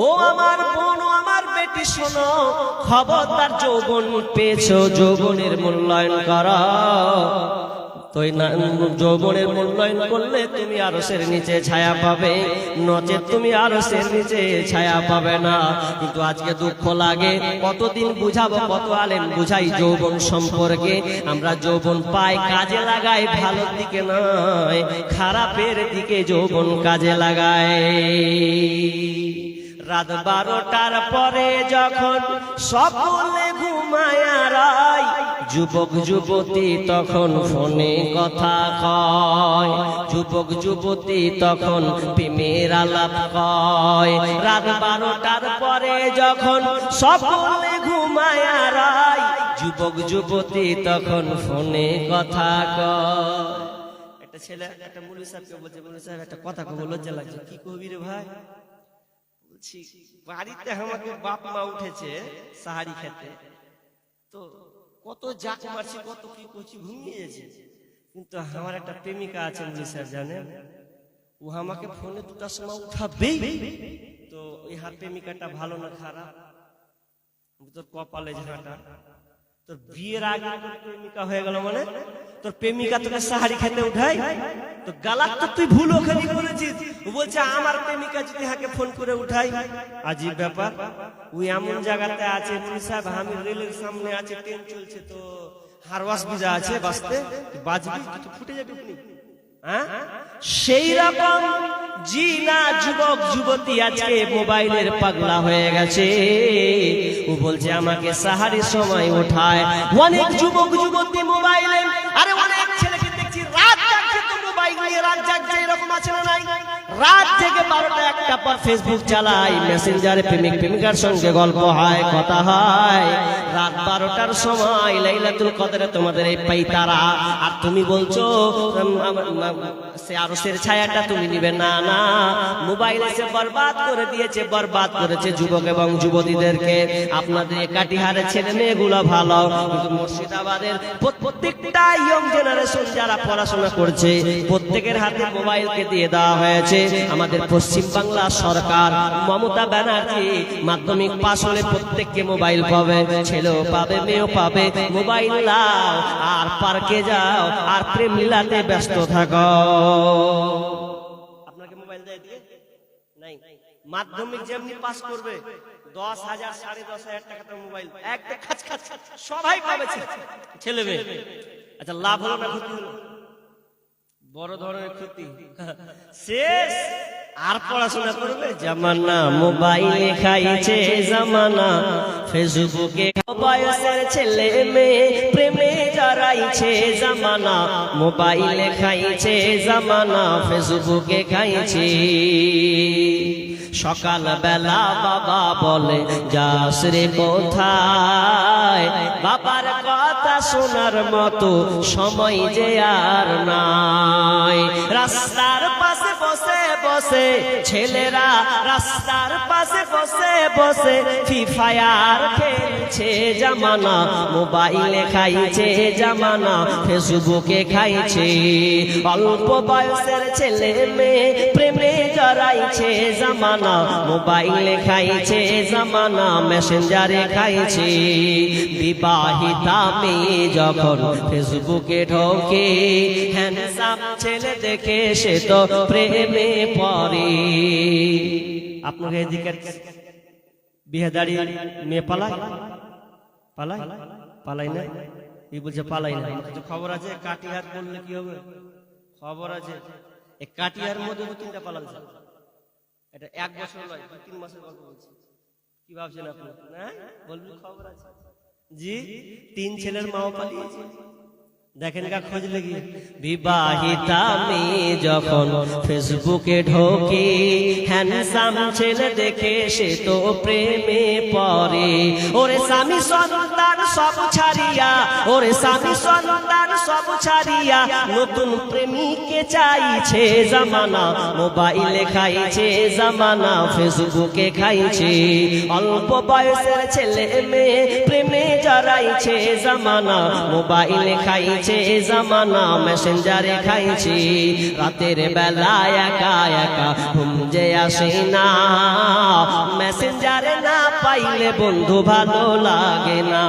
ও আমার বোন, ও আমার বেটি শোনো, খবরদার যৌবন পেয়েছো, যৌবনের মূল্যায়ন করো। তো যৌবনের মূল্যায়ন করলে তুমি আরশের নিচে ছায়া পাবে, নচেত তুমি আরশের নিচে ছায়া পাবে না। কিন্তু আজকে দুঃখ লাগে, কতদিন বুঝাবো, কত আলেম বুঝাই যৌবন সম্পর্কে। আমরা যৌবন পাই, কাজে লাগাই ভালোর দিকে নয়, খারাপের দিকে যৌবন কাজে লাগায়। রাত 12টার পরে যখন সকলে ঘুমায় রায়, যুবক যুবতী তখন ফোনে কথা কয়, যুবক যুবতী তখন প্রেমের আলাপ কয়। রাত 12টার পরে যখন সকলে ঘুমায় রায়, যুবক যুবতী তখন ফোনে কথা কয়। একটা ছেলে একটা মুলি সাহেবকে বলছে, মুলি সাহেব একটা কথা কব, লজ্জা লাগছে। কি কবি রে ভাই? বাড়িতে আমাকে বাপ মা উঠেছে সাহারি খেতে, তো কত জাক মারছি, কত কি করছি, ঘুমিয়ে গেছে। কিন্তু আমার একটা প্রেমিকা আছে মুলি সাহেব জানেন, ও আমাকে ফোনে 2টার সময় উঠাবেই। তো ওই হার প্রেমিকাটা ভালো না খারাপ? তোর কপালে ঝাঁটা, তোর বিয়ের আগে প্রেমিকা হয়ে গেল মানে তোর প্রেমিকা তোকে সাহারি খেতে উঠাই, তো গালাত তো তুই ভুল ওখানে বলেছিস। ও বলছে আমার প্রেমিকা যদি হাকে ফোন করে উঠাই। আজীব ব্যাপার। ওই এমন জায়গাতে আছে মুলি সাহেব, আমি রেলের সামনে আছে, ট্রেন চলছে, তো হারওয়াস বিজা আছে, বাঁচতে বাজবি তো ফুটে যাবে। হ্যাঁ, সেই রকম জি না, যুবক যুবতী আজকে মোবাইলের পাগলা হয়ে গেছে। ও বলছে আমাকে সাহারির সময় ওঠায়। অনেক যুবক যুবতী মোবাইলে, আরে অনেক ছেলেকে দেখছি রাত জাগছে, তো মোবাইল নিয়ে রাত জাগছে, এরকম আছে না নাই? রাত থেকে 12টা 1টা পর ফেসবুক চালাই, মেসেঞ্জারে প্রেমিক প্রেমিকার সঙ্গে গল্প হয়, কথা হয়। রাত 12টার সময় লাইলাতুল কদরে তোমাদের এই পাইতারা, আর তুমি বলছো সে আরশের ছায়াটা তুমি নিবে না। না, মোবাইলে সে বরবাদ করে দিয়েছে, বরবাদ করেছে যুবক এবং যুবতীদেরকে। আপনাদের কাটিহারের ছেলে মেয়েগুলো ভালো, কিন্তু মুর্শিদাবাদের প্রত্যেকটা ইয়ং জেনারেশন যারা পড়াশোনা করছে, প্রত্যেকের হাতে মোবাইলকে দিয়ে দেওয়া হয়েছে। আমাদের পশ্চিম বাংলা সরকার, মমতা ব্যানার্জি মাধ্যমিক পাশ হলে প্রত্যেককে মোবাইল পাবে, ছেলেও পাবে, মেয়েও পাবে। মোবাইল নাও আর পার্কে যাও আর প্রেম লীলাতে ব্যস্ত থাকো। আপনাকে মোবাইল দেয় নাই? মাধ্যমিক যেমনি পাস করবে 10,000 10,500 টাকা মোবাইল একটা খাচ খাচ সবাই পাবে, ছেলে মেয়ে। আচ্ছা, লাভ হলো না ক্ষতি হলো? বড় ধরনের ক্ষতি। শেষ আর পড়াশোনা করবে? জামানা মোবাইলে খাইছে, জামানা ফেসবুকে বয়সের ছেলে মেয়ে প্রেমে জড়াইছে, জামানা মোবাইলে খাইছে, জামানা ফেসবুকে খাইছে। সকাল বেলা বাবা বলে যাস রে কোথায়, বাবার কথা শোনার মতো সময় যে আর নাই। রাস্তার পাশে বসে বসে ছেলেরা, রাস্তার পাশে বসে বসে ফ্রি ফায়ার খেলছে, জামানা মোবাইলে খাইছে, জামানা ফেসবুকে খাইছে। অল্প বয়সের ছেলে মেয়ে প্রেমে জড়াইছে, জামানা মোবাইলে খাইছে, জামানা মেসেঞ্জারে খাইছে। বিবাহিতা মেয়ে যখন ফেসবুকে ঢোকে, হ্যান্ডসাম ছেলে দেখে সে তো প্রেমে পড়ে। আপনাকে এদিকে বিয়েদারি মেয়ে পালায় পালায় পালাই না? এই বলছে পালাই না। খবর আছে কাটিহার করলে কি হবে? খবর আছে কাটিহার মধ্যে 2-3টা পালাচ্ছে। এটা 1 বছর নয়, 2-3 মাসের গল্প বলছি। কি ভাবছেন আপনি? না বলবি খবর আছে জি, 3 ছেলের মাও পালিয়েছে। দেখেন কা খোঁজ লেগে। বিবাহিতা মেয়ে যখন ফেসবুকে ঢোকে, হ্যান্ডসাম ছেলে দেখে সে তো প্রেমে পড়ে। ওরে স্বামী সন্তান সব ছাড়িয়া, ওরে স্বামী সন্তান সব ছাড়িয়া নতুন প্রেমিককে চাইছে, জামানা মোবাইলে খাইছে, জামানা ফেসবুকে খাইছে। অল্প বয়সের ছেলে মেয়ে প্রেমে জড়াইছে, জামানা মোবাইলে খাইছে, জামানা মেসেঞ্জারে খাইছে। রাতের বেলা একা একা ঘুম যে আসে না, মেসেঞ্জারে না পাইলে বন্ধু ভালো লাগে না।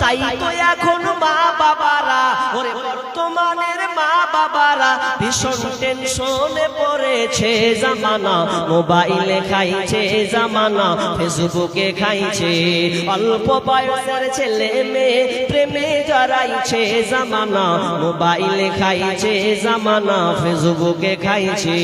তাই তো এখন মা বাবারা, ওরে বর্তমানের মা বাবারা ভীষণ টেনশনে পড়েছে জামানা, মোবাইলে খাইছে জামানা, ফেসবুকে খাইছে, অল্প বয়সের ছেলে মেয়ে প্রেমে জড়াইছে জামানা, মোবাইলে খাইছে জামানা, ফেসবুকে খাইছে।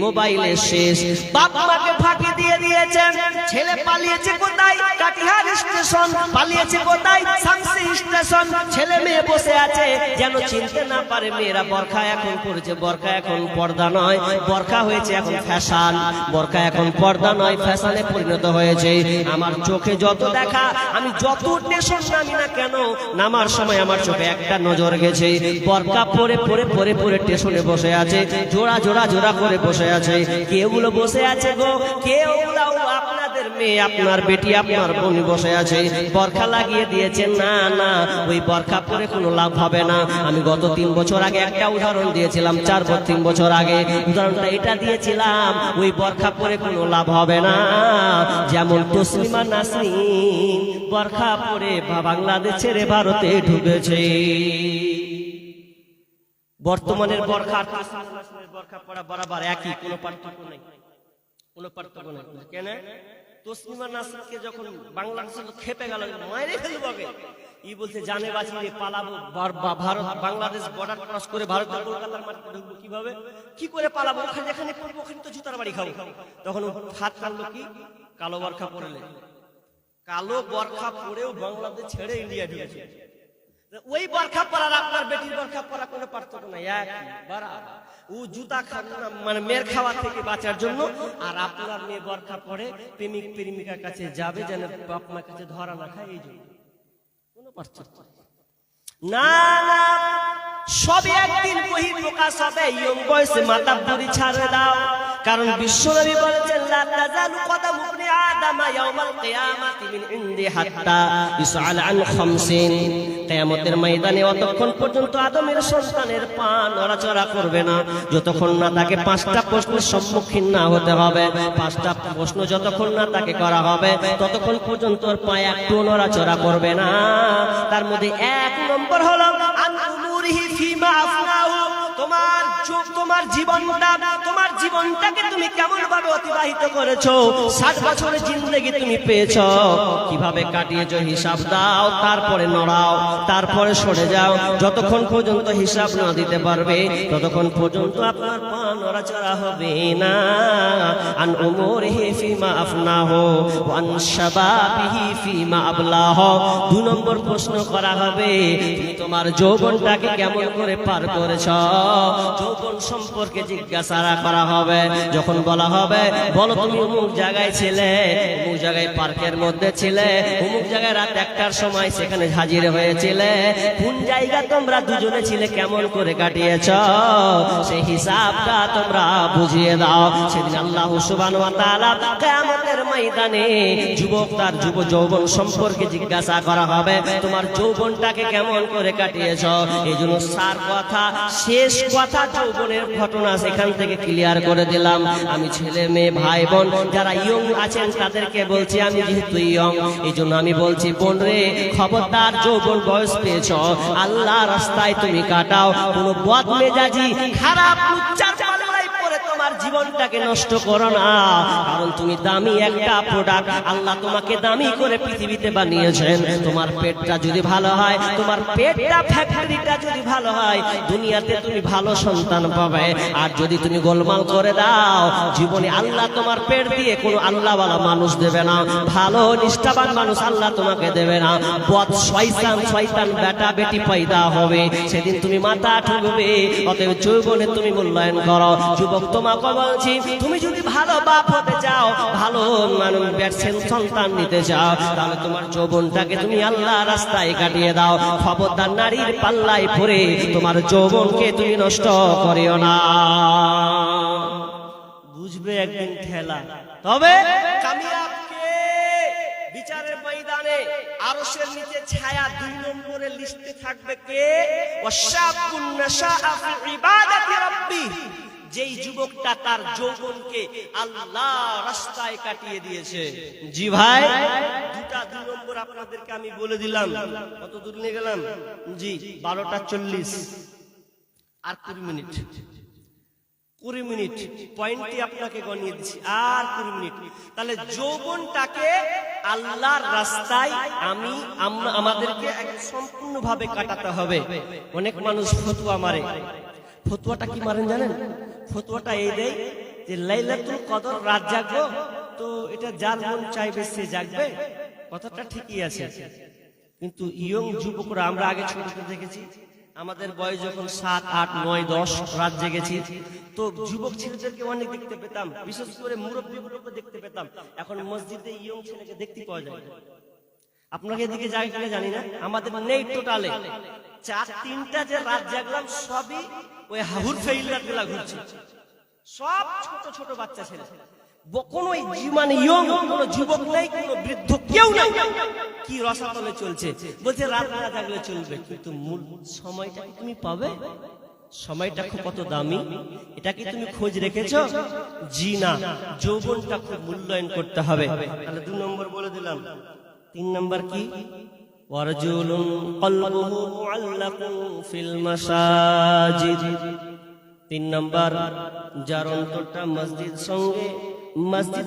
মোবাইলে শেষ, বাপ মাকে ফাঁকি দিয়ে দিয়েছেন, ছেলে পালিয়েছে কোথায় কাটিহার স্টেশন, পালিয়েছে কোথায় শামসি স্টেশন, ছেলে মেয়ে বসে আছে যেন চিনতে না পারে। মেয়েরা বোরখা এখন পড়েছে, বোরখা এখন পর্দা নয়, বোরখা হয়েছে এখন ফ্যাশন, বোরখা এখন পর্দা নয় ফ্যাশনে পরিণত হয়েছে। আমার চোখে যত দেখা, আমি যত স্টেশন নামি না কেন, নামার সময় আমার চোখে একটা নজর গেছে, বোরখা পরে পরে পরে পরে স্টেশনে বসে আছে, জোড়া জোড়া জোড়া করে বসে আছে। কেউগুলো বসে আছে গো, কেউগুলো আপনাদের মেয়ে, আপনার বেটি, আপনার বোন বসে আছে, বোরখা লাগিয়ে দিয়েছে। না না, ওই বোরখা পরে কোনো লাভ হবে না। আমি গত 3 বছর আগে একটা উদাহরণ দিয়েছিলাম, 3 বছর আগে উদাহরণটা এটা দিয়েছিলাম, ওই বোরখা পরে কোনো লাভ হবে না। যেমন তসলিমা নাসরিন বোরখা পরে বাংলাদেশ ছেড়ে ভারতে ঢুকেছে। বর্তমানের বোরখা আর বোরখা পরা বরাবর একই, কোনো পার্থক্য নেই, কোনো পার্থক্য নেই। কেন? তসলিমা নাসরিনকে যখন বাংলাদেশের লোক খেপে গেল, মাইরে ফেলবো, ই বলছে জানে বাঁচিয়ে পালাবো, ভারত বাংলাদেশ বর্ডার ক্রস করে ভারতের কলকাতার মাটিতে ঢুকবো, কিভাবে কি করে পালাবো, ওখানে যেখানে পড়বো ওখানে তো জুতার বাড়ি খাবো। তখন হাত কাটলো কি, কালো বোরখা পরলে, কালো বোরখা পরেও বাংলাদেশ ছেড়ে ইন্ডিয়া ঢুকেছে। ওই বোরখা পরার আপনার বেটির বোরখা পরা কোনো পার্থক্য নাই, এক বরাবর। ও জুতা মানে মেয়ের খাওয়া থেকে বাঁচার জন্য, আর আপনার মেয়ে বোরখা পরে প্রেমিক প্রেমিকার কাছে যাবে যেন বাপ মার কাছে ধরা না খায়, এই জন্য কোনো পার্থক্য না। না, সবই একদিন বহি প্রকাশ হবে, ইয়ং বয়সে মাথা বুড়ি ছাড়ে দাও। কারণ বিশ্বনবী বলেছেন লা তাজালু কদামু ইবনি আদম ইয়াউমাল কিয়ামাতি মিন ইনদি হাত্তা ইসআল আন খামসিন। কিয়ামতের ময়দানে অতক্ষণ পর্যন্ত আদমের সন্তানের পা নড়াচড়া করবে না যতক্ষণ না তাকে 5টা প্রশ্নের সম্মুখীন না হতে হবে। 5টা প্রশ্ন যতক্ষণ না তাকে করা হবে ততক্ষণ পর্যন্ত ওর পা একটু নড়াচড়া করবে না। তার মধ্যে 1 নম্বর হলো আন উমুরিহি ফিমা আফনাহু, তোমার জীবনটাকে তুমি কেমন ভাবে অতিবাহিত করেছো, 60 বছরের জিন্দেগি তুমি পেয়েছো, কিভাবে কাটিয়েছো হিসাব দাও, তারপরে নড়াও, তারপরে সরে যাও। যতক্ষণ পর্যন্ত হিসাব না দিতে পারবে ততক্ষণ পর্যন্ত আপনার পা নড়াচড়া হবে না। আন উমুরিহি ফিমা আফনাহু ওয়া আন শাবাবিহি ফিমা আবলাহু। 2 নম্বর প্রশ্ন করা হবে, তুমি তোমার যৌবনটাকে কেমন করে পার করেছো, যৌবন সম্পর্কে জিজ্ঞাসা করা হবে। যখন বলা হবে বলো তুমি অমুক জায়গায় ছিলে, অমুক জায়গায় পার্কের মধ্যে ছিলে, অমুক জায়গায় রাত 1টার সময় সেখানে হাজির হয়েছিলে, কোন জায়গা তোমরা দুজনে ছিলে, কেমন করে কাটিয়েছো, সেই হিসাবটা তোমরা বুঝিয়ে দাও। সেদিন আল্লাহ সুবহানাহু ওয়া তাআলা কিয়ামতের ময়দানে যুবক তার যৌবন সম্পর্কে জিজ্ঞাসা করা হবে, তোমার যৌবনটাকে কেমন করে কাটিয়েছো। এই জন্য সার কথা, শেষ কথা, যৌবনের ঘটনা সেখান থেকে ক্লিয়ার করে দিলাম। আমি ছেলে মেয়ে ভাই বোন যারা ইয়ং আছেন তাদেরকে বলছি, আমি যেহেতু ইয়ং এই জন্য আমি বলছি, বোন রে খবরদার, যৌবন বয়স পেয়েছ, আল্লাহ রাস্তায় তুমি কাটাও, কোনো বদমেজাজি খারাপ উচ্চার তোমার জীবনটাকে নষ্ট করো না। কারণ তুমি দামি একটা প্রোডাক্ট, আল্লাহ তোমাকে দামি করে পৃথিবীতে বানিয়েছেন। তোমার পেটটা যদি ভালো হয়, তোমার পেটটা ফ্যাক্টরিটা যদি ভালো হয়, দুনিয়াতে তুমি ভালো সন্তান পাবে। আর যদি তুমি গোলমাল করে দাও, জীবনে আল্লাহ তোমার পেট দিয়ে কোনো আল্লাহওয়ালা মানুষ দেবে না, ভালো নিষ্ঠাবান মানুষ আল্লাহ তোমাকে দেবে না। বদ শয়তান বেটা বেটি পয়দা হবে, সেদিন তুমি মাথা ঠুকবে। অতএব যৌবনে তুমি মূল্যায়ন করো। যুবক তোমাকে বলছি, তুমি যদি ভালো বাপ হতে চাও, ভালো মানুষ সন্তান নিতে চাও, তাহলে তোমার যৌবনটাকে তুমি আল্লাহ রাস্তায় কাটিয়ে দাও। খবরদার নারীর পাল্লায় পড়ে তোমার যৌবনকে তুমি নষ্ট করিও না। বুঝবে একদিন ঠেলা, তবে কামিয়াব কে? বিচারের ময়দানে আরশের নিচে ছায়া 2 নম্বরের লিস্টে থাকবে কে? ওয়াশাকুন নাশাআ ফি ইবাদাতি রাব্বি। যেই যুবকটা তার যৌবনকে আল্লাহ রাস্তায় কাটিয়ে দিয়েছে। জি ভাই, দুই নম্বর আপনাদেরকে আমি বলে দিলাম। কত দূর নিয়ে গেলাম? জি 12:40 আর 20 মিনিট। 20 মিনিট পয়েন্টটি আপনাকে গণিয়ে দিচ্ছি, আর 20 মিনিট। তাহলে যৌবনটাকে আল্লাহর রাস্তায় আমাদেরকে সম্পূর্ণভাবে কাটাতে হবে। অনেক মানুষ ফতুয়া মারে। ফতুয়াটা কি মারেন জানেন? ফতুয়াটা এই দেয় যে লাইলাতুল কদর রাত জাগবো, তো এটা যার মন চাইবে সে জাগবে। কথাটা ঠিকই আছে, কিন্তু ইয়ং যুবকরা, আমরা আগে ছোটতে দেখেছি, আমাদের বয়স যখন 7, 8, 9, 10 রাত জেগেছি, তো যুবক ছেলেদেরকে অনেক দেখতে পেতাম, বিশেষ করে মুরব্বীগুলোকে দেখতে পেতাম। এখন মসজিদে ইয়ং ছেলেকে দেখতে পাওয়া যায়। আপনাকে এদিকে যায় কিনা জানি না, আমাদের নেই টোটালে। 4-3টা যে রাত জাগলাম সবই ওই হাহুর ফেইলার গুলা ঘুরছে, সব ছোট ছোট বাচ্চা ছেলে। কোনো মানে ইয়ং কোনো যুবক নেই, কোনো বৃদ্ধ কেউ নেই। কি রসাতলে চলছে, বলছে রাত না জাগলে চলবে, কিন্তু মূল সময়টা কি তুমি পাবে? সময়টা খুব কত দামি, এটা কি তুমি খোঁজ রেখেছো? জি না, যৌবনটা খুব মূল্যায়ন করতে হবে। তাহলে 2 নম্বর বলে দিলাম। 3 নম্বর কি? ওয়ারজুলুন কলবুহু মুআল্লাকুন ফিল মাসাজিদ। 3 নম্বর, যার অন্তরটা মসজিদ সঙ্গে, মসজিদে